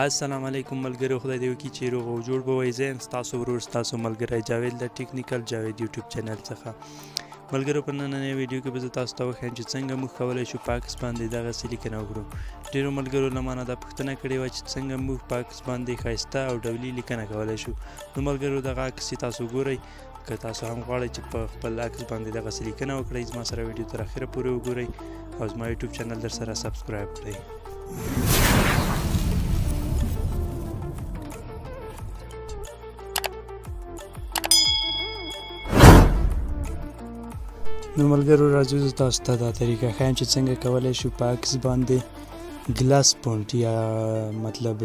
السلام علیکم ملګرو، خدای دې وکړي چې روغ او جوړ به وئ. زه یم ستاسو ورور ستاسو ملګری جاوید له ټیکنیکل جاوید یوټیوب چینل څخه. ملګرو، په نننۍ ویډیو کې به زه تاسو ته وښیم چې څنګه موږ کولی شو په عکس باندې دغسې لیکنه وکړو. ډېرو ملګرو له ما نه دا پوښتنه کړې وه چې څنګه موږ په عکس باندې ښایسته او ډولي لیکنه کولی شو. نو ملګرو، دغه عکس چې تاسو ګورئ، که تاسو هم غواړئ چې په خپل عکس باندې دغسې لیکنه وکړئ، زما سره ویډیو تر اخره پورې وګورئ او زما یوټیوب چینل در سره سبسکرایب کړئ. نو ملګرو، راځو زه تاسو ته دا طریقه ښایم چې څنګه کولی شو په عکس باندې ګلاس پونټ یا مطلب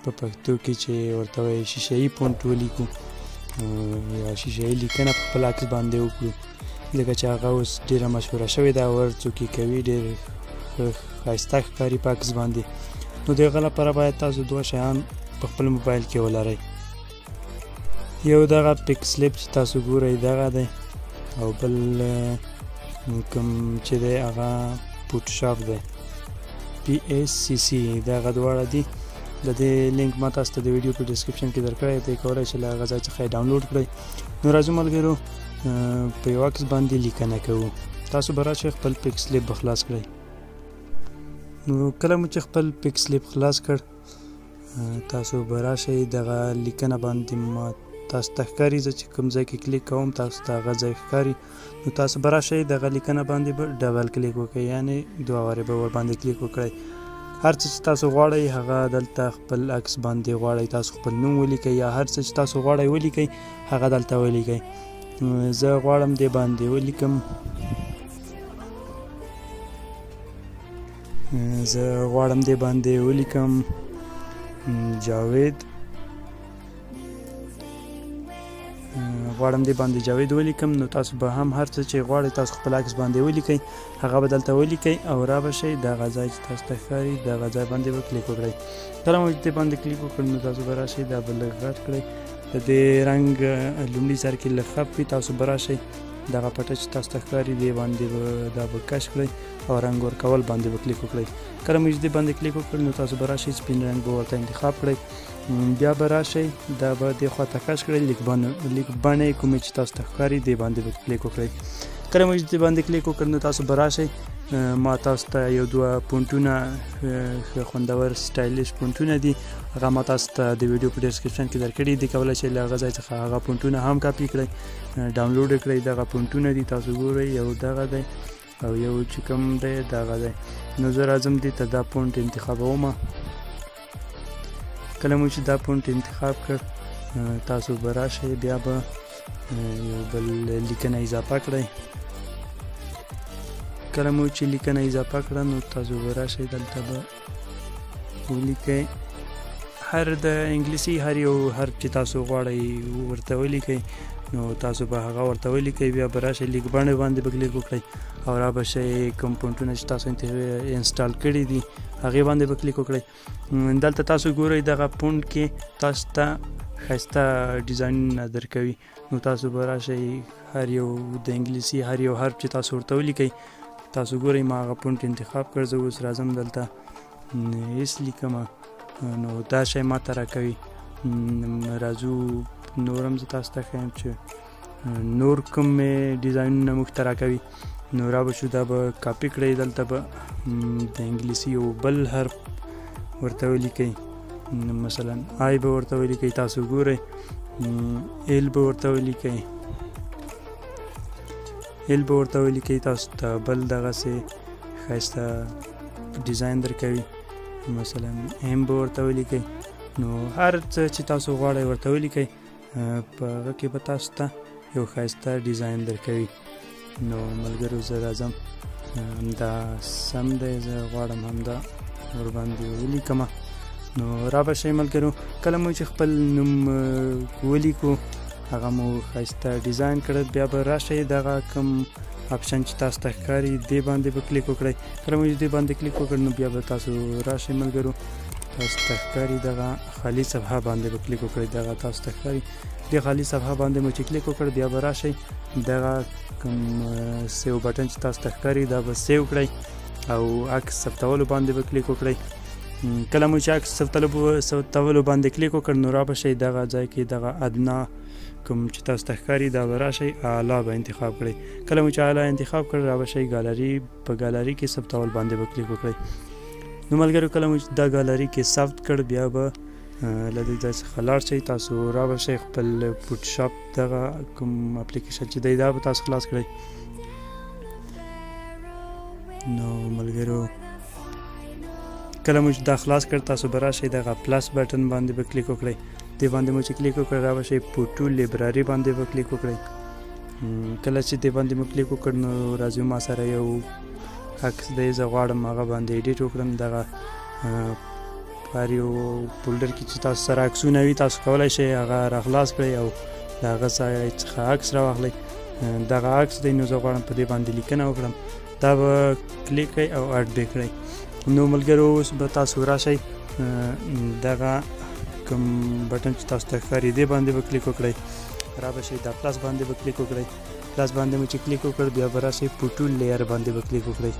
په پښتو کې چې ورته وایي شیشه یي پونټ ولیکو یا شیشه یي لیکنه په خپل عکس باندې وکړو، ځکه چې هغه اوس ډېره مشهوره شوې ده او هر څوک یې کوي، ډېر ښایسته ښکاري په عکس باندې. نو د هغه لپاره باید تاسو دوه شیان په خپل موبایل کې ولرئ. یو دغه پک سلیپ چې تاسو ګورئ دغه دی، او بل کوم چې دی هغه فوټوشاپ دی، PSCC. دغه دواړه دي. د دې لینک ما تاسو ته د ویډیو په ډسکرپشن کې درکړی دی، کولی شئ له هغه ځای څخه یې ډاونلوډ کړئ. نو راځو ملګرو، په یو عکس باندې لیکنه کوو. تاسو به راشئ خپل پک سلیپ به خلاص کړئ. نو کله مو چې خپل پک سلیپ خلاص کړ، تاسو به راشئ دغه لیکنه باندې ما تاسو ته ښکاري، زه چې کوم ځای کې کلیک کوم تاسو ته هغه ځای ښکاري. نو تاسو به راشئ دغه لیکنه باندې به ډبل کلیک وکړئ، یعنې دوه وارې به ورباندې کلیک وکړئ. هر څه چې تاسو غواړئ هغه دلته خپل عکس باندې غواړئ، تاسو خپل نوم ولیکئ یا هر څه چې تاسو غواړئ ولیکئ هغه دلته ولیکئ. زه غواړم دې باندې ولیکم، جاوید. نو تاسو به هم هر څه چې غواړئ تاسو خپل عکس باندې ولیکئ هغه به دلته ولیکئ او را به شئ دغه ځای چې تاسو ته ښکاري دغه ځای باندې به کلیک وکړئ. کله مو چې دې باندې کلیک وکړئ نو تاسو به راشئ دا به لږ غټ کړئ، د دې رنګ لومړي سر کې لږ خپ وي، تاسو به راشئ دغه پټه چې تاسو ته ښکاري دې باندې به دا به کش کړئ او رنګ ورکول باندې به کلیک وکړئ. کله مو چې دې باندې کلیک وکړئ نو تاسو به راشئ سپین رنګ به ورته انتخاب کړئ، بیا به راشئ دا به دې خواته کش کړئ، لیک بڼې کومې چې تاسو ته ښکاري دې باندې به کلیک وکړئ. کله مو چې دې باندې کلیک وکړئ نو تاسو به راشئ، ما تاسو ته یو دوه پونټونه ښه خوندور سټایلیش پونټونه دي، هغه ما تاسو ته د ویډیو په ډسکرپشن کې درکړي دي، کولی شئ له هغه ځای څخه هغه پونټونه هم کاپي کړئ، ډاونلوډ یې کړئ. دغه پونټونه دي تاسو ګورئ، یو دغه دی او یو چې کوم دی دغه دی. نو زه راځم دې ته دا پونټ انتخابوم. کله مو چې دا پونټ انتخاب کړ تاسو به راشئ، بیا به یو بل لیکنه اضافه کړئ. کله مو چې لیکنه اضافه کړه نو تاسو به راشئ دلته به ولیکئ هر د انګلیسي هر چې تاسو غواړئ ورته ولیکئ، نو تاسو به هغه ورته ولیکئ. بیا به راشئ لیک بڼې باندې به کلیک وکړئ او را به شئ کوم پونټونه چې تاسو انسټال کړي دي هغې باندې به کلیک وکړئ. دلته تاسو ګورئ دغه پونټ کې تاسو ته ښایسته ډیزاینونه درکوي، نو تاسو به راشئ هر یو د انګلیسي هر یو حرف چې تاسو ورته ولیکئ. تاسو ګورئ ما هغه پونټ انتخاب کړ، زه اوس راځم دلته ایس لیکمه، نو دا شی ما ته راکوي. راځو نور هم زه تاسو ته ښیم چې نور کوم ډیزاینونه موږ ته راکوي. نو را به شو دا به کاپي کړئ، دلته به د انګلیسي یو بل حرف ورته ولیکئ، مثلا آی به ورته ولیکئ، تاسو ګورئ ایل به ورته ولیکئ، تاسو ته بل دغسې ښایسته ډیزاین درکوي، مثلا ایم به ورته ولیکئ. نو هر څه چې تاسو غواړئ ورته ولیکئ، په هغه کې به تاسو ته یو ښایسته ډیزاین درکوي. نو ملګرو زه راځم، همدا سم دی، زه غواړم همدا ورباندې ولیکمه. نو را به شئ ملګرو، کله مو چې خپل نوم ولیکو هغه مو ښایسته ډیزاین کړ، بیا به راشئ دغه کوم اپشن چې تاسو ته ښکاري دې باندې به کلیک وکړئ. کله مو چې دې باندې کلیک وکړ نو بیا به تاسو راشئ ملګرو، تاسو ته ښکاري دغه خالي صفحه باندې به کلیک وکړئ، دغه تاسو ته ښکاري دې خالي صفحه باندې مو چې کلیک وکړ بیا به راشئ دغه کوم سیو بټن چې تاسو ته ښکاري دا به سیو کړئ او عکس ثبتولو باندې به کلیک وکړئ. کله مو چې عکس ثبتولو باندې کلیک وکړ نو را به شئ دغه ځای کې دغه ادنا کوم چې تاسو ته ښکاري دا به راشئ اعلی به انتخاب کړئ. کله مو چې اعلی انتخاب کړ را به شئ ګالري په ګالري کې ثبتول باندې به کلیک وکړئ. نو ملګرو کله مو چې دا ګالري کې ثبت کړ بیا به له دې ځای څخه لاړ شئ. تاسو را به شئ خپل فوټوشاپ دغه کوم اپلیکیشن چې دی دا به تاسو خلاص کړئ. نو ملګرو کله مو چې دا خلاص کړ تاسو به راشئ دغه پلس بټن باندې به کلیک وکړئ. دې باندې مو چې کلیک وکړ را به شئ فوټو لیبراري باندې به کلیک وکړئ. کله چې دې باندې مو کلیک وکړ نو راځي ما سره یو عکس دی زه غواړم هغه باندې ایډیټ وکړم. دغه هر یو فولډر کې چې تاسو سره عکسونه وي تاسو کولی شئ هغه راخلاص کړئ او د هغه ځای څخه عکس راواخلئ. دغه عکس دی نو زه غواړم په دې باندې لیکنه وکړم. دا به کلیک کړئ او اډ به کړئ. نو ملګرو اوس به تاسو راشئ دغه کوم بټن چې تاسو ته ښکاري دې باندې به کلیک وکړئ. را به شئ دا پلس باندې به کلیک وکړئ. پلس باندې مو چې کلیک وکړ بیا به راشئ فوټو لیر باندې به کلیک وکړئ.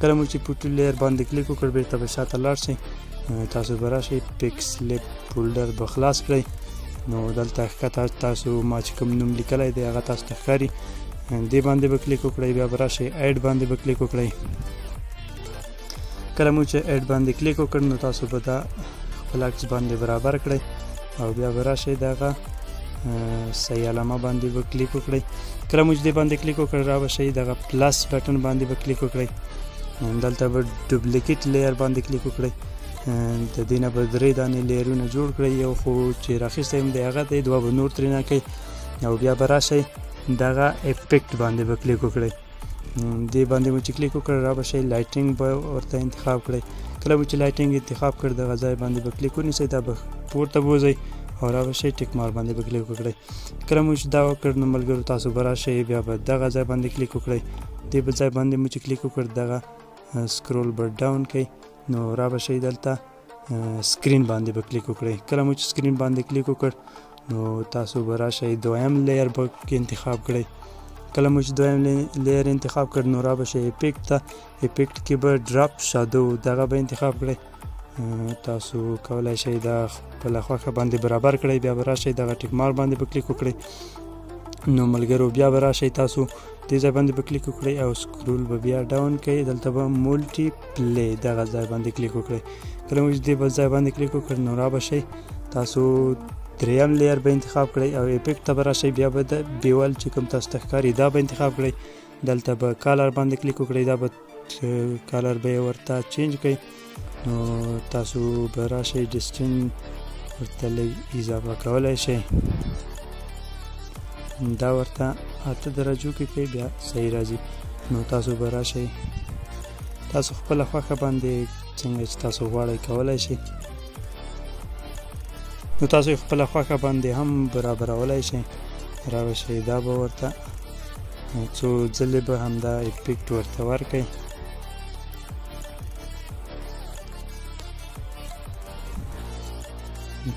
کله مو چې فوټو لیر باندې کلیک وکړ بیرته به شاته لاړ شئ. تاسو به راشئ پکسلیپ فولډر به خلاص کړئ. نو دلته ښکته تاسو ما چې کوم نوم لیکلی دی هغه تاسو ته ښکاري دې باندې به کلیک وکړئ. بیا به راشئ ایډ باندې به کلیک وکړئ. کله مو چې ایډ باندې کلیک وکړ نو تاسو به دا خپل عکس باندې برابر کړئ او بیا به راشئ دغه صحیح علامه باندې به کلیک وکړئ. کله مو چې دې باندې کلیک وکړ را به شئ دغه پلس بټن باندې به کلیک وکړئ. دلته به ډوپلیکیټ لیر باندې کلیک وکړئ. د دې نه به 3 دانې لیرونه جوړ کړئ. یو خو چې راخیستی یم دی هغه دی، 2 به نور ترې نه کوئ او بیا به راشئ دغه افیکټ باندې به کلیک وکړئ. دې باندې مو چې کلیک وکړ را به شئ لایټینګ به ورته انتخاب کړئ. کله مو چې لایټینګ انتخاب کړ دغه ځای باندې به کلیک ونیسئ. دا به پورته بوځئ او را به شئ ټیک مار باندې به کلیک وکړئ. کله مو چې دا وکړ نو ملګرو تاسو به راشئ بیا به دغه ځای باندې کلیک وکړئ. دې بل ځای باندې مو چې کلیک وکړ دغه سکرول به ډاون کړئ نو را به شئ دلته سکرین باندې به کلیک وکړئ. کله مو چې سکرین باندې کلیک وکړ نو تاسو به راشئ دویم لیر به انتخاب کړئ. کله مو چې دویم لیر انتخاب کړ نو را به شئ افیکټ ته. افیکټ کې به ډراپ شادو دغه به انتخاب کړئ. تاسو کولی شئ دا خپله خوښه باندې برابر کړئ. بیا به راشئ دغه ټیک مار باندې به کلیک وکړئ. نو ملګرو بیا به راشئ تاسو دې ځای باندې به کلیک وکړئ او سکرول به بیا ډاون کړئ. دلته به مولټي پلی دغه ځای باندې کلیک وکړئ. کله مو چې دې بل ځای باندې کلیک وکړ نو را به شئ تاسو دریم لیر به انتخاب کړئ او افیکټ ته به راشئ. بیا به د بیول چې کوم تاسو ته ښکاري دا به انتخاب کړئ. دلته به کالر باندې کلیک وکړئ. دا به کالر به ورته چینج کړئ. نو تاسو به راشئ ډسټنس ورته لږ اضافه کولی شئ. دا ورته 8 درجو کې کړئ بیا صحیح راځي. نو تاسو به راشئ تاسو خپله خوښه باندې څنګه چې تاسو غواړئ کولی شئ. نو تاسو خپله خوښه باندې هم برابرولی شئ. را به شئ دا به ورته څو ځلې به همدا افیکټ ورته ورکړئ.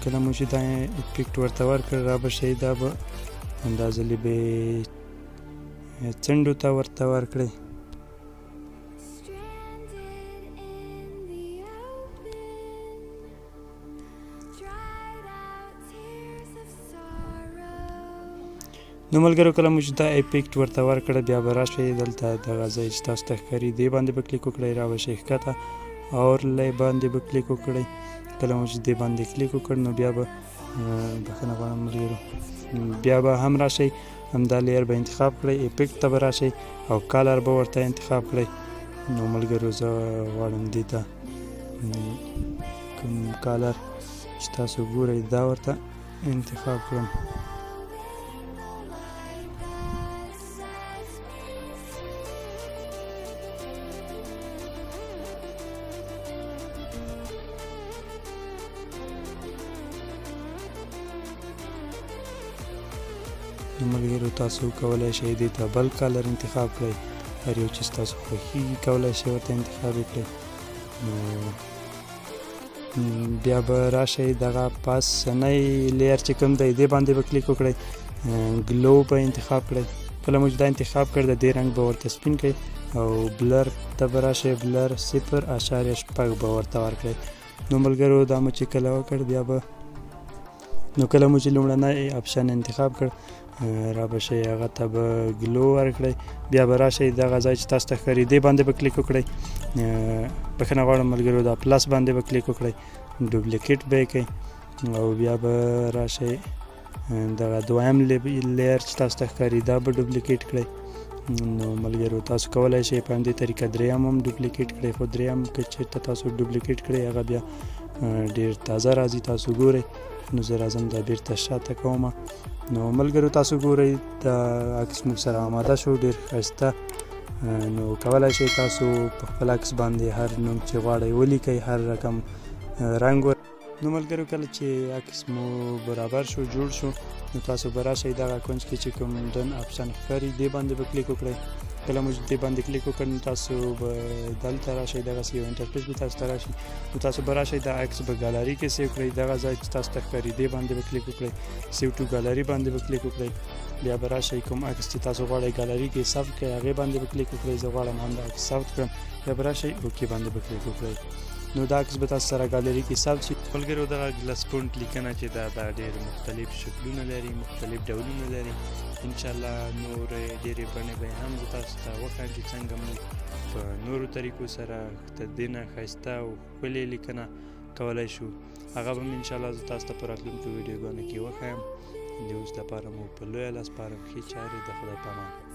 کله مو چې دا افیکټ ورته ورکړ را به شئ دا به همدا ځلې به څنډو ته ورته ورکړئ. نو ملګرو کله مو چې دا افیکټ ورته ورکړه بیا به راشئ دلته دغه ځای چې تاسو ته ښکاري دې باندې به کلیک وکړئ. را به شئ ښکته اورلی باندې به کلیک وکړئ. کله مو چې دې باندې کلیک وکړ نو بیا به بخښنه غواړم ملګرو بیا به هم راشئ همدا لیر به انتخاب کړئ. افیکټ ته به راشئ او کالر به ورته انتخاب کړئ. نو ملګرو زه غواړم دې ته کوم کالر چې تاسو ګورئ دا ورته انتخاب کړم. نو ملګرو تاسو کولی شئ دې ته بل کالر انتخاب کړئ. هر یو چې ستاسو خوښېږي کولی شئ ورته انتخاب یې کړئ. نو بیا به راشئ دغه پاسنی لیر چې کوم دی دې باندې به کلیک وکړئ. ګلو به انتخاب کړئ. کله مو چې دا انتخاب کړ د دې رنګ به ورته سپین کړئ او بلر ته به راشئ. بلر 0.6 به ورته ورکړئ. نو ملګرو دا مو چې کله وکړ بیا به نو کله مو چې لومړنی اپشن انتخاب کړ را به شئ هغه ته به ګلو ورکړئ بیا به راشئ دغه ځای چې تاسو ته ښکاري دې باندې به کلیک وکړئ بښنه غواړم ملګرو دا پلس باندې به کلیک وکړئ ډوپلیکیټ به یې کوئ او بیا به راشئ دغه دویم لیر چې تاسو ته ښکاري دا به ډوپلیکیټ کړئ نو ملګرو تاسو کولی شئ په همدې طریقه دریم هم ډوپلیکیټ کړئ خو دریم که چېرته تاسو ډوپلیکیټ کړئ هغه بیا ډېر تازه راځي تاسو ګورئ نو زه راځم دا بیرته شاته کوم نو ملګرو تاسو ګورئ دا عکس مو سره آماده شو ډېر ښایسته نو کولی شئ تاسو په خپل عکس باندې هر نوم چې غواړئ ولیکئ هر رقم رنګ نو ملګرو کله چې عکس مو برابر شو جوړ شو نو تاسو به راشئ دغه کونج کې چې کوم ډن اپشن ښکاري دې باندې به کلیک وکړئ کله مو دې باندې کلیک وکړ نو تاسو به دلته راشئ دغسې یو انټرفیس به تاسو ته راشي نو تاسو به راشئ دا عکس به ګالري کې سیو کړئ دغه ځای چې تاسو ته ښکاري دې باندې به کلیک وکړئ سیو ټو ګالري باندې به کلیک وکړئ بیا به راشئ کوم عکس چې تاسو غواړئ ګالري کې ثبت کړئ هغې باندې به کلیک وکړئ زه غواړم همدا عکس ثبت کړم بیا به راشئ اوکې باندې به کلیک وکړئ نو دا عکس به تاسو سره ګالري کې ثبت شي ملګرو دغه ګلس پونټ لیکنه چې دا ډېر مختلف شکلونه لري مختلف ډولونه لري انشاءالله نور ډېرې بڼې به هم زه تاسو ته وښایم چې څنګه موږ په نورو طریقو سره تر دې نه ښایسته او ښکلې لیکنه کولی شو هغه به م انشاءالله زه تاسو ته په راتلونکو ویډیوګانو کې وښایم د اوس لپاره مو په لویه لاس سپارم ښې چارې د خدای په امان